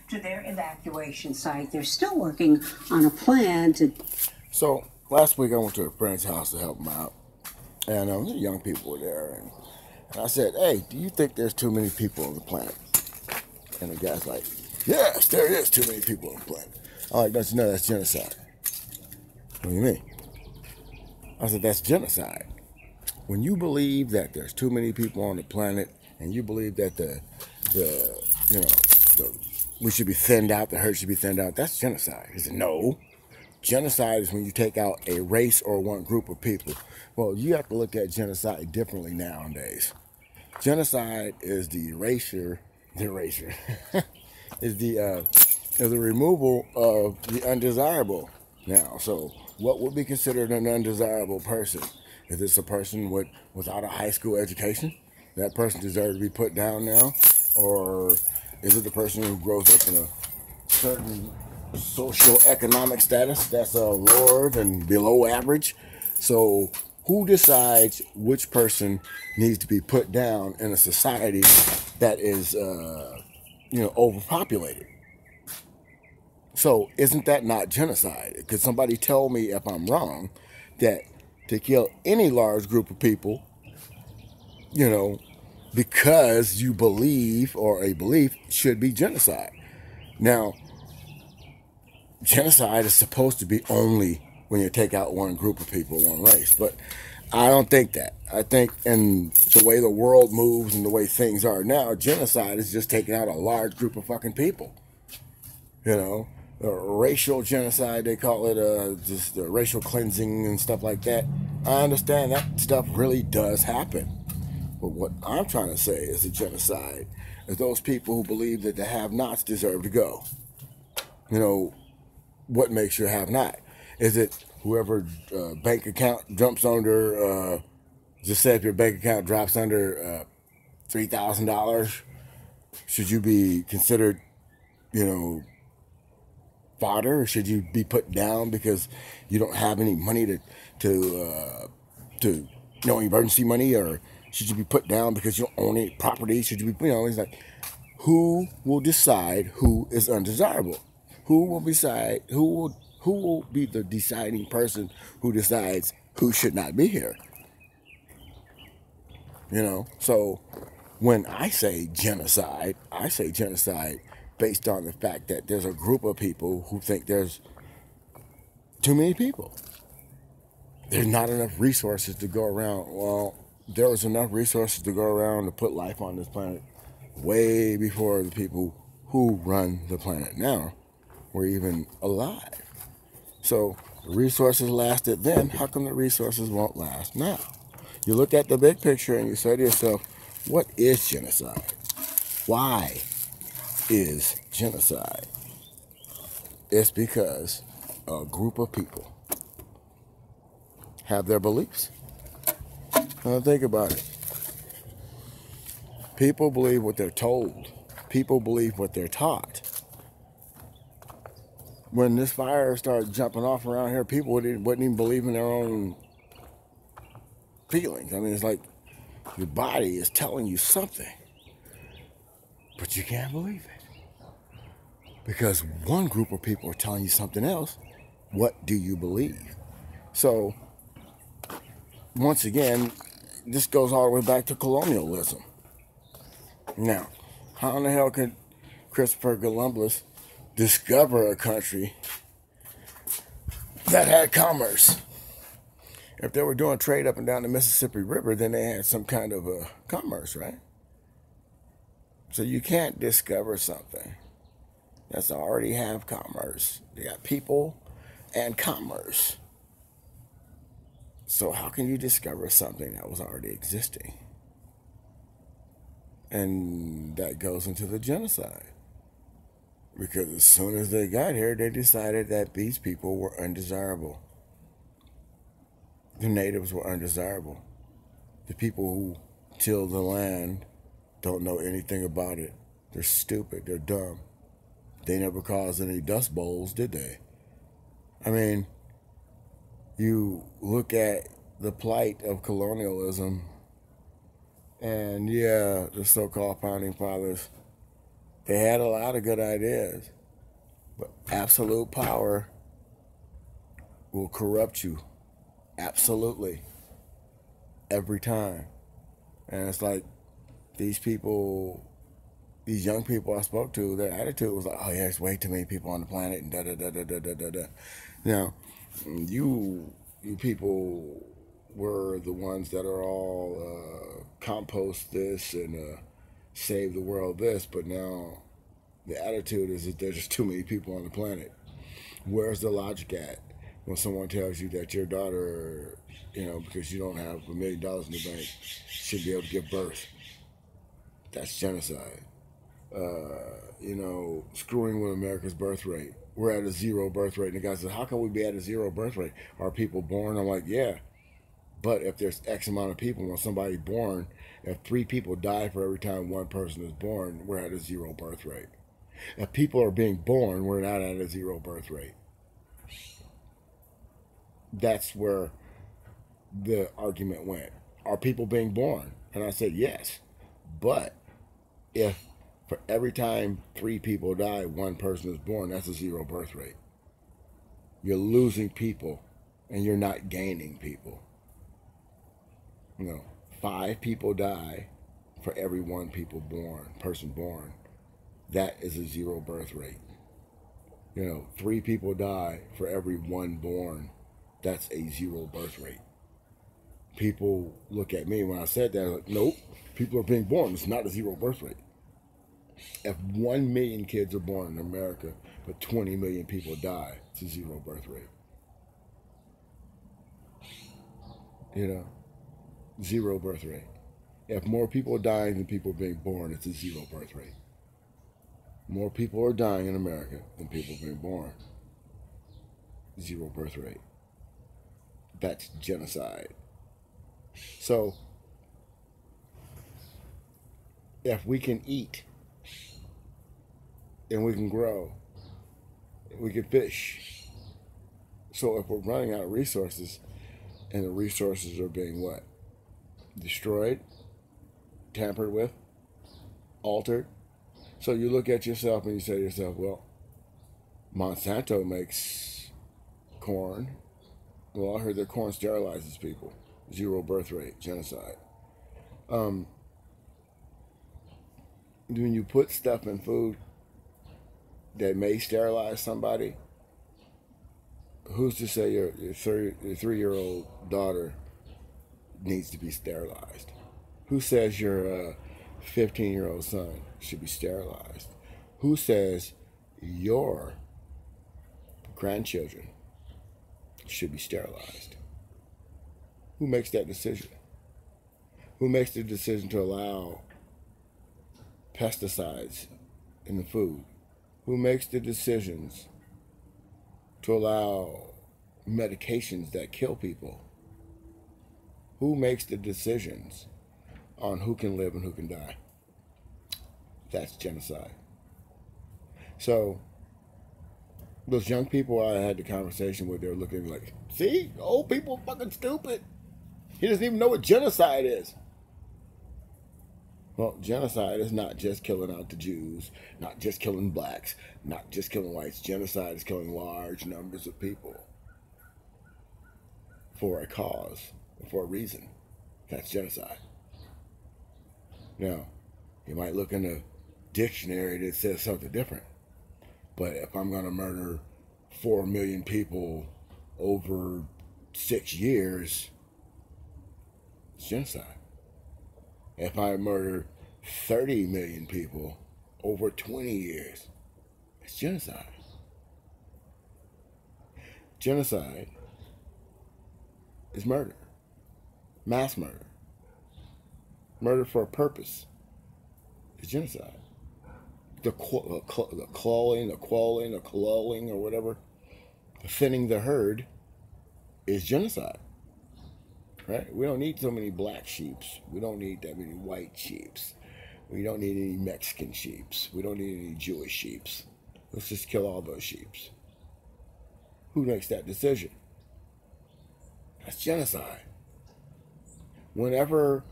to their evacuation site. They're still working on a plan to... So, last week I went to a friend's house to help them out. And the young people were there. And I said, hey, do you think there's too many people on the planet? And the guy's like, yes, there is too many people on the planet. I'm like, don't you know that's genocide? What do you mean? I said, that's genocide. When you believe that there's too many people on the planet, and you believe that we should be thinned out, the herd should be thinned out, that's genocide. He said, no. Genocide is when you take out a race or one group of people. Well, you have to look at genocide differently nowadays. Genocide is the erasure is the removal of the undesirable now. So what would be considered an undesirable person? Is this a person without a high school education? That person deserves to be put down now? Or is it the person who grows up in a certain socio-economic status that's lower than below average? So who decides which person needs to be put down in a society that is overpopulated? So isn't that not genocide? Could somebody tell me if I'm wrong that to kill any large group of people, because you believe, or a belief, should be genocide? Now, genocide is supposed to be only when you take out one group of people, one race. But I don't think that. I think in the way the world moves and the way things are now, genocide is just taking out a large group of fucking people. Racial genocide, they call it, just the racial cleansing and stuff like that. I understand that stuff really does happen. But what I'm trying to say is a genocide is those people who believe that the have-nots deserve to go. What makes you have-not? Is it whoever bank account jumps under, just say if your bank account drops under $3,000, should you be considered, fodder? Or should you be put down because you don't have any money to emergency money? Or should you be put down because you don't own any property? Should you be, it's like, who will decide who is undesirable? Who will decide, who will be the deciding person who decides who should not be here? So when I say genocide based on the fact that there's a group of people who think there's too many people. There's not enough resources to go around. Well, there was enough resources to go around to put life on this planet way before the people who run the planet now were even alive. So the resources lasted then. How come the resources won't last now? You look at the big picture and you say to yourself, what is genocide? Why is genocide? It's because a group of people have their beliefs. Now think about it. People believe what they're told. People believe what they're taught. When this fire started jumping off around here, people wouldn't even believe in their own feelings. I mean, it's like your body is telling you something, but you can't believe it. Because one group of people are telling you something else. What do you believe? So, once again, this goes all the way back to colonialism. Now, how in the hell could Christopher Columbus discover a country that had commerce? If they were doing trade up and down the Mississippi River, then they had some kind of a commerce, right? So you can't discover something that's already have commerce. They got people and commerce. So how can you discover something that was already existing? And that goes into the genocide. Because as soon as they got here, they decided that these people were undesirable. The natives were undesirable. The people who till the land don't know anything about it. They're stupid. They're dumb. They never caused any dust bowls, did they? I mean, you look at the plight of colonialism, and yeah, the so-called founding fathers They had a lot of good ideas, but absolute power will corrupt you. Absolutely. Every time. And it's like these people, these young people I spoke to, their attitude was like, oh yeah, there's way too many people on the planet and da da da da da da da da. Now, you people were the ones that are all compost this and save the world this, but now the attitude is that there's just too many people on the planet. Where's the logic at when someone tells you that your daughter, because you don't have $1 million in the bank, should be able to give birth? That's genocide. Screwing with America's birth rate. We're at a 0 birth rate. And the guy says, how can we be at a 0 birth rate? Are people born? I'm like, yeah. But if there's X amount of people, when somebody's born, if 3 people die for every time one person is born, we're at a 0 birth rate. If people are being born, we're not at a 0 birth rate. That's where the argument went. Are people being born? And I said, yes. But if for every time 3 people die, one person is born, that's a 0 birth rate. You're losing people and you're not gaining people. 5 people die for every one person born. That is a 0 birth rate. 3 people die for every one born. That's a 0 birth rate. People look at me when I said that, like, nope, people are being born. It's not a 0 birth rate. If 1 million kids are born in America, but 20 million people die, it's a 0 birth rate. 0 birth rate. If more people are dying than people being born, it's a 0 birth rate. More people are dying in America than people being born. 0 birth rate. That's genocide. So, if we can eat, and we can grow, we can fish. So if we're running out of resources, and the resources are being what? Destroyed, tampered with, altered. So you look at yourself and you say to yourself, well, Monsanto makes corn. Well, I heard that corn sterilizes people. 0 birth rate, genocide. When you put stuff in food that may sterilize somebody, who's to say your 3-year-old daughter needs to be sterilized? Who says your 15-year-old son should be sterilized? Who says your grandchildren should be sterilized? Who makes that decision? Who makes the decision to allow pesticides in the food? Who makes the decisions to allow medications that kill people? Who makes the decisions on who can live and who can die? That's genocide. So, those young people I had the conversation with, they were looking like, see, old people are fucking stupid. He doesn't even know what genocide is. Well, genocide is not just killing out the Jews, not just killing blacks, not just killing whites. Genocide is killing large numbers of people for a cause, for a reason. That's genocide. Now, you might look in a dictionary that says something different. But if I'm going to murder 4 million people over 6 years, it's genocide. If I murder 30 million people over 20 years, it's genocide. Genocide is murder. Mass murder. Murder for a purpose is genocide. The culling, or whatever, the thinning the herd is genocide. Right? We don't need so many black sheeps. We don't need that many white sheeps. We don't need any Mexican sheeps. We don't need any Jewish sheeps. Let's just kill all those sheeps. Who makes that decision? That's genocide. Whenever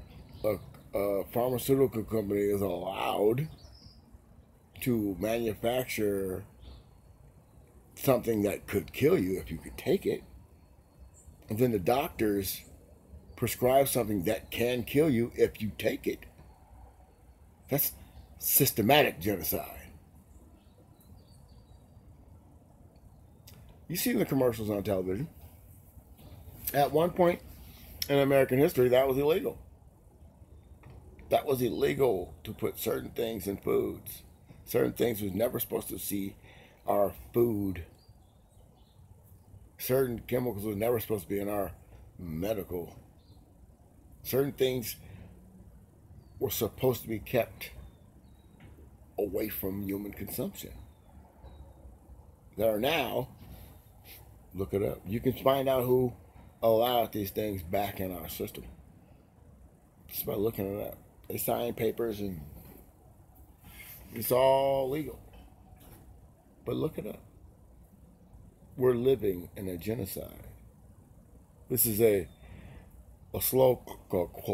a pharmaceutical company is allowed to manufacture something that could kill you if you could take it, and then the doctors prescribe something that can kill you if you take it. That's systematic genocide. You see the commercials on television. At one point in American history, that was illegal. That was illegal to put certain things in foods. Certain things was never supposed to see our food. Certain chemicals were never supposed to be in our medical. Certain things were supposed to be kept away from human consumption. There are now, look it up, you can find out who allowed these things back in our system just by looking it up. They sign papers and it's all legal. But look it up. We're living in a genocide. This is a slow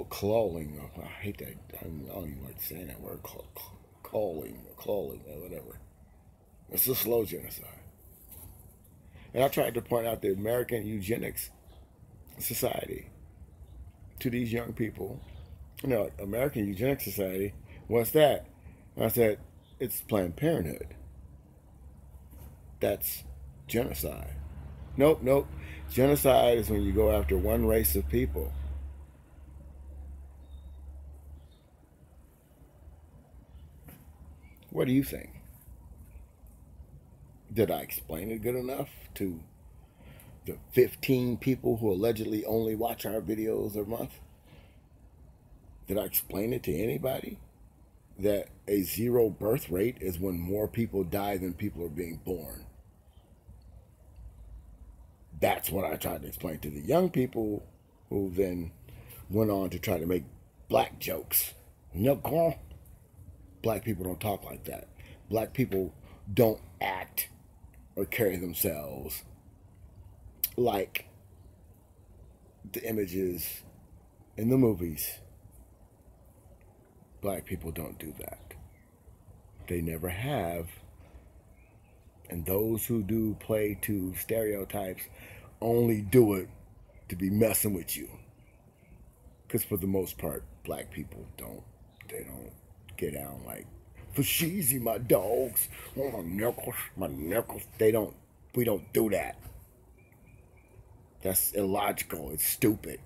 clawing. I hate that. I don't even like saying that word. Clawing or whatever. It's a slow genocide. And I tried to point out the American Eugenics Society to these young people. You know, American Eugenics Society, what's that? And I said, it's Planned Parenthood. That's genocide. Nope. Genocide is when you go after one race of people. What do you think? Did I explain it good enough to the 15 people who allegedly only watch our videos a month? Did I explain it to anybody? That a zero birth rate is when more people die than people are being born. That's what I tried to explain to the young people who then went on to try to make black jokes. No, black people don't talk like that. Black people don't act or carry themselves like the images in the movies. Black people don't do that. They never have. And those who do play to stereotypes only do it to be messing with you. Because for the most part, black people don't get down like, for sheezy, my dogs, oh, my knuckles. We don't do that. That's illogical. It's stupid.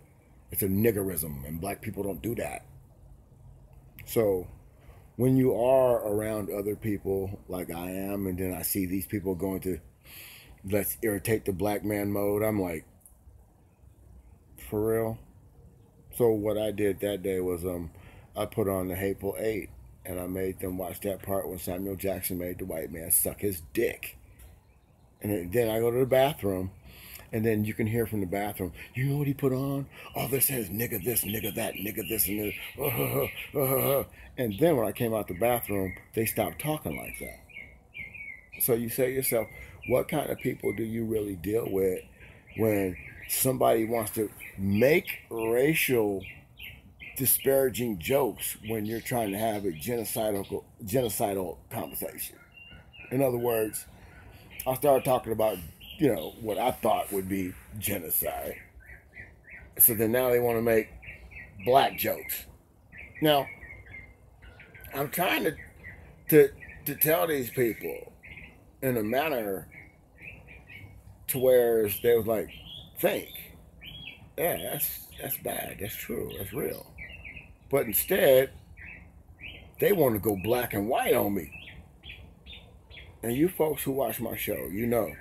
It's a niggerism, and black people don't do that. So when you are around other people like I am, and then I see these people going to let's irritate the black man mode, I'm like, for real? So what I did that day was I put on the Hateful Eight, and I made them watch that part when Samuel Jackson made the white man suck his dick. And then I go to the bathroom, and then you can hear from the bathroom, you know what he put on? All they're saying is nigga this, nigga that, nigga this, and this. And then when I came out the bathroom, they stopped talking like that. So you say to yourself, what kind of people do you really deal with when somebody wants to make racial disparaging jokes when you're trying to have a genocidal conversation? In other words, I started talking about, you know, what I thought would be genocide. So then now they want to make black jokes. Now, I'm trying to tell these people in a manner to where they was like, think, yeah, that's bad, that's true, that's real. But instead, they want to go black and white on me. And you folks who watch my show, you know,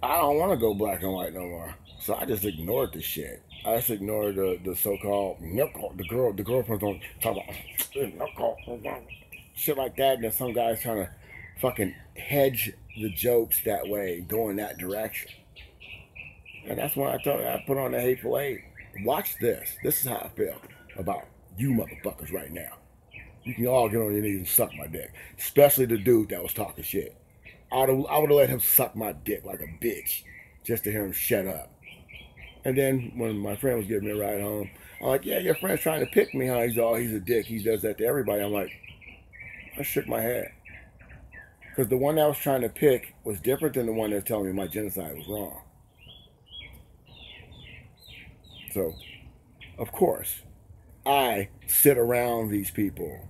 I don't want to go black and white no more. So I just ignored the shit. I just ignored the so-called the girlfriends don't talk about shit like that. And then some guys trying to fucking hedge the jokes that way, go in that direction. And that's when I put on the Hateful Eight. Watch this. This is how I feel about you motherfuckers right now. You can all get on your knees and suck my dick. Especially the dude that was talking shit. I would have let him suck my dick like a bitch just to hear him shut up. And then when my friend was giving me a ride home, I'm like, yeah, your friend's trying to pick me, huh? He's a dick. He does that to everybody. I'm like, I shook my head. Because the one I was trying to pick was different than the one that's telling me my genocide was wrong. So, of course, I sit around these people.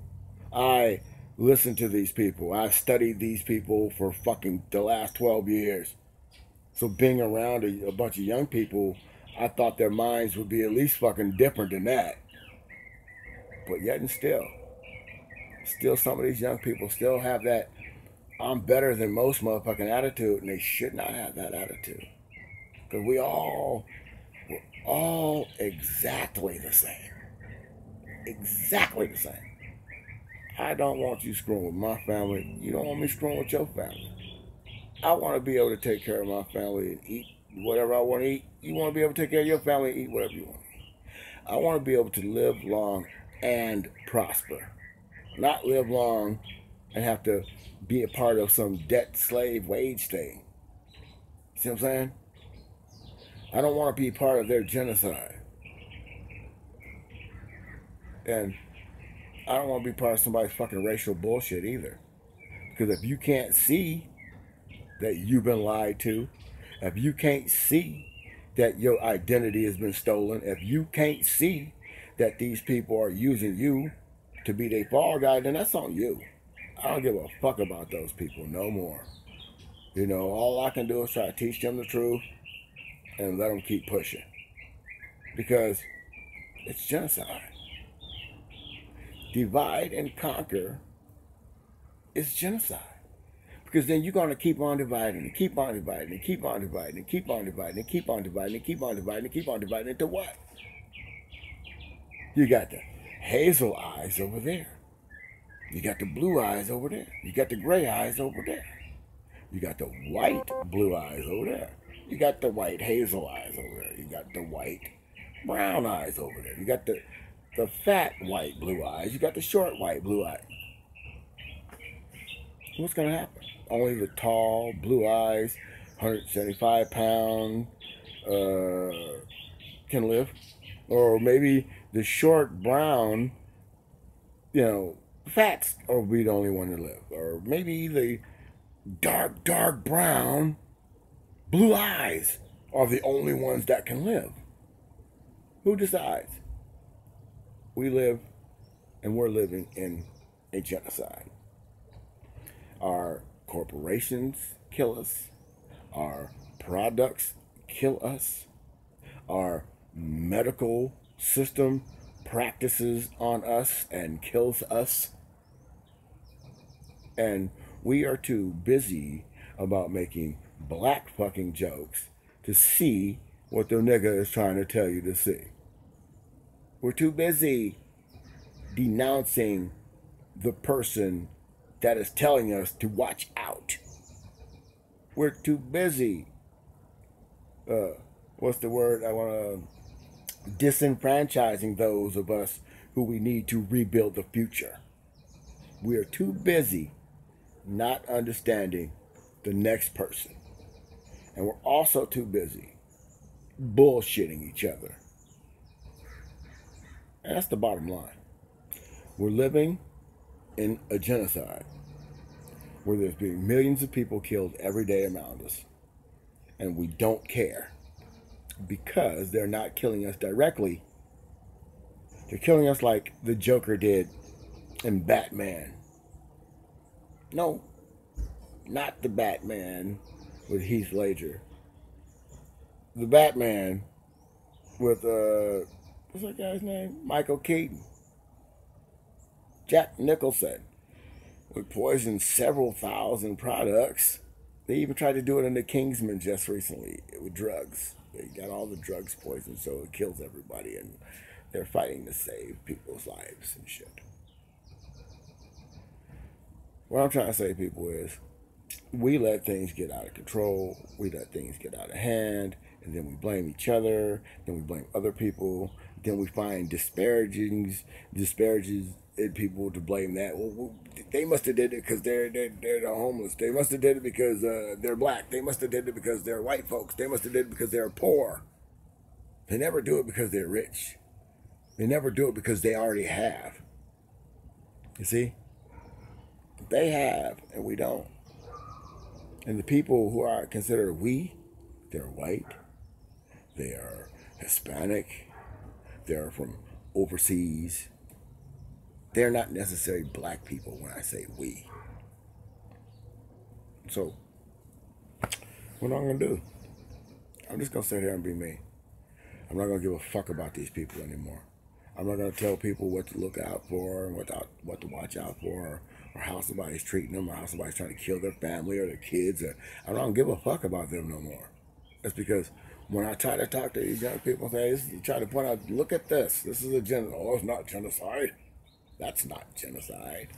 I listen to these people. I've studied these people for fucking the last 12 years. So being around a bunch of young people, I thought their minds would be at least fucking different than that. But yet and still some of these young people still have that I'm better than most motherfucking attitude, and they should not have that attitude. Because we're all exactly the same. Exactly the same. I don't want you screwing with my family. You don't want me screwing with your family. I want to be able to take care of my family and eat whatever I want to eat. You want to be able to take care of your family and eat whatever you want to eat. I want to be able to live long and prosper. Not live long and have to be a part of some debt slave wage thing. You see what I'm saying? I don't want to be part of their genocide. And I don't want to be part of somebody's fucking racial bullshit either. Because if you can't see that you've been lied to, if you can't see that your identity has been stolen, if you can't see that these people are using you to be their fall guy, then that's on you. I don't give a fuck about those people no more. You know, all I can do is try to teach them the truth and let them keep pushing. Because it's genocide. Divide and conquer is genocide. Because then you're going to keep on dividing and keep on dividing and keep on dividing and keep on dividing and keep on dividing and keep on dividing and keep on dividing into what? You got the hazel eyes over there. You got the blue eyes over there. You got the gray eyes over there. You got the white blue eyes over there. You got the white hazel eyes over there. You got the white brown eyes over there. You got the fat white blue eyes. You got the short white blue eyes. What's going to happen? Only the tall blue eyes, 175 pound, can live. Or maybe the short brown, fats will be the only one to live. Or maybe the dark brown blue eyes are the only ones that can live. Who decides? We live and we're living in a genocide. Our corporations kill us. Our products kill us. Our medical system practices on us and kills us. And we are too busy about making black fucking jokes to see what the nigga is trying to tell you to see. We're too busy denouncing the person that is telling us to watch out. We're too busy, what's the word I want to, disenfranchising those of us who we need to rebuild the future. We are too busy not understanding the next person. And we're also too busy bullshitting each other. And that's the bottom line. We're living in a genocide where there's being millions of people killed every day around us. And we don't care because they're not killing us directly. They're killing us like the Joker did in Batman. No, not the Batman with Heath Ledger. The Batman with, what's that guy's name? Michael Keaton. Jack Nicholson. We poisoned several thousand products. They even tried to do it in The Kingsman just recently with drugs. They got all the drugs poisoned so it kills everybody, and they're fighting to save people's lives and shit. What I'm trying to say, people, is we let things get out of control. We let things get out of hand, and then we blame each other. Then we blame other people. Then we find disparages in people to blame that. Well, they must have did it because they're homeless. They must have did it because they're black. They must have did it because they're white folks. They must have did it because they're poor. They never do it because they're rich. They never do it because they already have. You see? They have, and we don't. And the people who are considered we, they're white, they are Hispanic, they're from overseas. They're not necessarily black people when I say we. So, what am I going to do? I'm just going to sit here and be me. I'm not going to give a fuck about these people anymore. I'm not going to tell people what to look out for and what to watch out for, or how somebody's treating them, or how somebody's trying to kill their family or their kids. I don't give a fuck about them no more. That's because when I try to talk to these young people, try to point out, look at this. This is a genocide. Oh, it's not genocide. That's not genocide.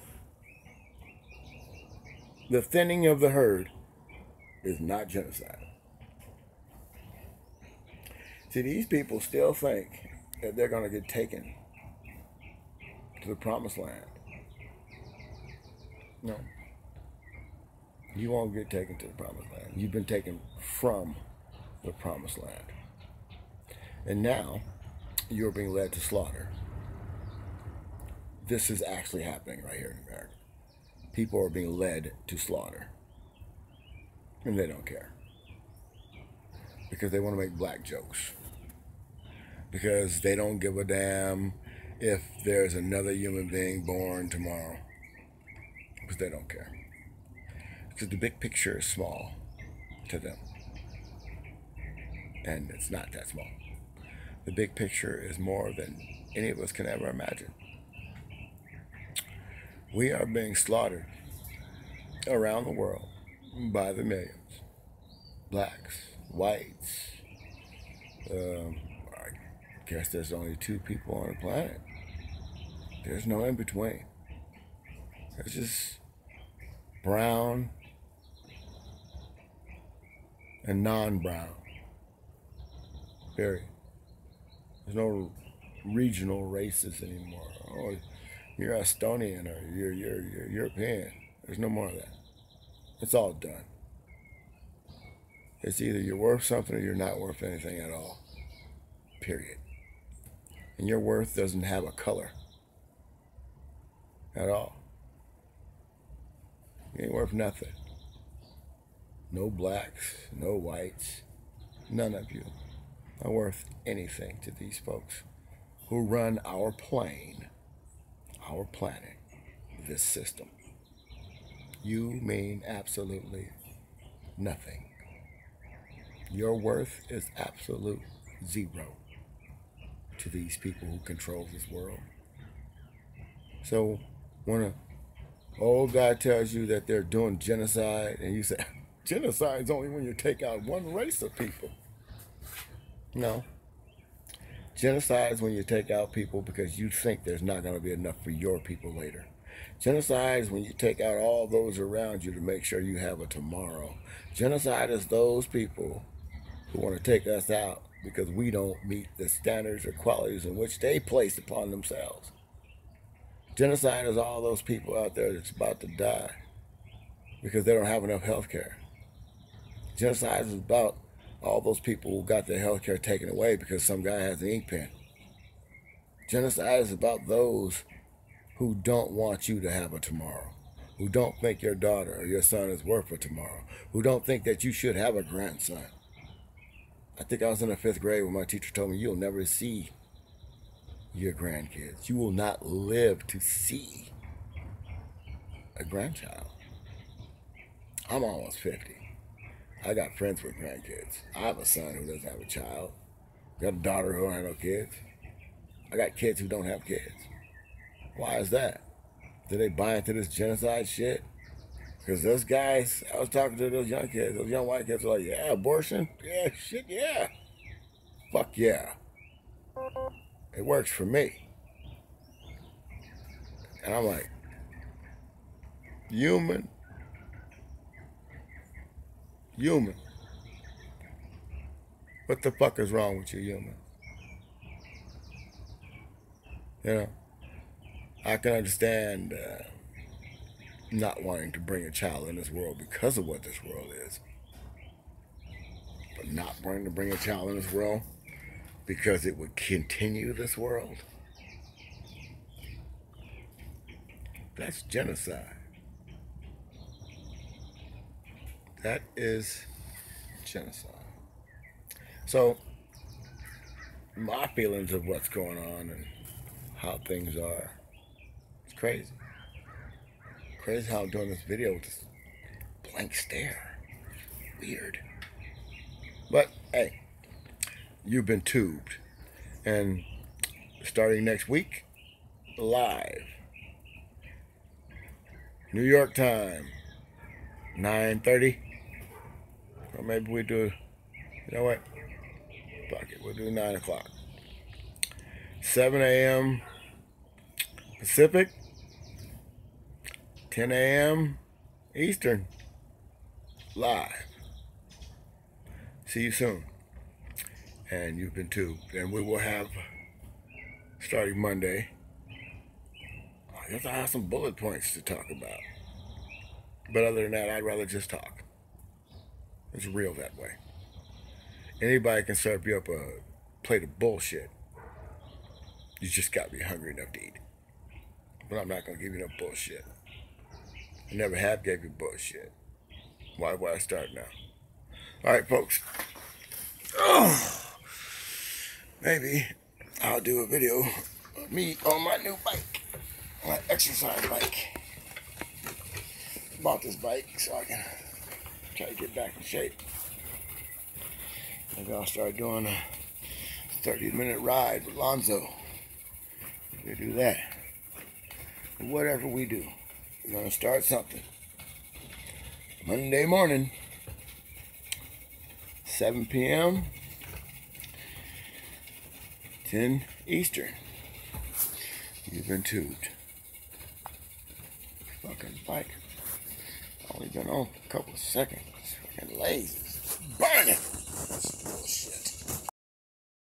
The thinning of the herd is not genocide. See, these people still think that they're going to get taken to the promised land. No. You won't get taken to the promised land. You've been taken from the promised land. And now, you're being led to slaughter. This is actually happening right here in America. People are being led to slaughter. And they don't care. Because they want to make black jokes. Because they don't give a damn if there's another human being born tomorrow. Because they don't care. Because the big picture is small to them. And it's not that small. The big picture is more than any of us can ever imagine. We are being slaughtered around the world by the millions. Blacks, whites. I guess there's only two people on the planet. There's no in between. It's just brown and non-brown. Period. There's no regional races anymore. Oh, you're Estonian or you're European. There's no more of that. It's all done. It's either you're worth something or you're not worth anything at all. Period. And your worth doesn't have a color at all. You ain't worth nothing. No blacks, no whites, none of you are worth anything to these folks who run our plane, our planet, this system. You mean absolutely nothing. Your worth is absolute zero to these people who control this world. So when an old guy tells you that they're doing genocide and you say, genocide is only when you take out one race of people. No. Genocide is when you take out people because you think there's not going to be enough for your people later. Genocide is when you take out all those around you to make sure you have a tomorrow. Genocide is those people who want to take us out because we don't meet the standards or qualities in which they place upon themselves. Genocide is all those people out there that's about to die because they don't have enough health care. Genocide is about all those people who got their health care taken away because some guy has an ink pen. Genocide is about those who don't want you to have a tomorrow, who don't think your daughter or your son is worth a tomorrow, who don't think that you should have a grandson. I think I was in the 5th grade when my teacher told me, you'll never see your grandkids. You will not live to see a grandchild. I'm almost 50. I got friends with grandkids. I have a son who doesn't have a child. I got a daughter who don't have no kids. I got kids who don't have kids. Why is that? Do they buy into this genocide shit? Because those guys, I was talking to those young kids, those young white kids are like, yeah, abortion? Yeah, shit, yeah. Fuck yeah. It works for me. And I'm like, human. What the fuck is wrong with you, human? You know, I can understand not wanting to bring a child in this world because of what this world is. But not wanting to bring a child in this world because it would continue this world. That's genocide. That is genocide. So, my feelings of what's going on and how things are, it's crazy. Crazy how I'm doing this video with this blank stare. Weird. But, hey, you've been tubed. And starting next week, live. New York time, 9:30. Or maybe we do, you know what? Fuck it, we'll do 9 o'clock. 7 a.m. Pacific, 10 a.m. Eastern, live. See you soon. And you've been tubed. And we will have, starting Monday, I guess I have some bullet points to talk about. But other than that, I'd rather just talk. It's real that way. Anybody can serve you up a plate of bullshit. You just got to be hungry enough to eat it. But I'm not going to give you no bullshit. I never have gave you bullshit. Why would I start now? All right, folks. Oh, maybe I'll do a video of me on my new bike. My exercise bike. Bought this bike so I can try to get back in shape. Maybe I'll start doing a 30-minute ride with Lonzo. We'll do that. But whatever we do, we're going to start something. Monday morning, 7 p.m., 10 Eastern. You've been tubed. Fucking bike. Only been on for a couple of seconds. Fucking lazy. Burning.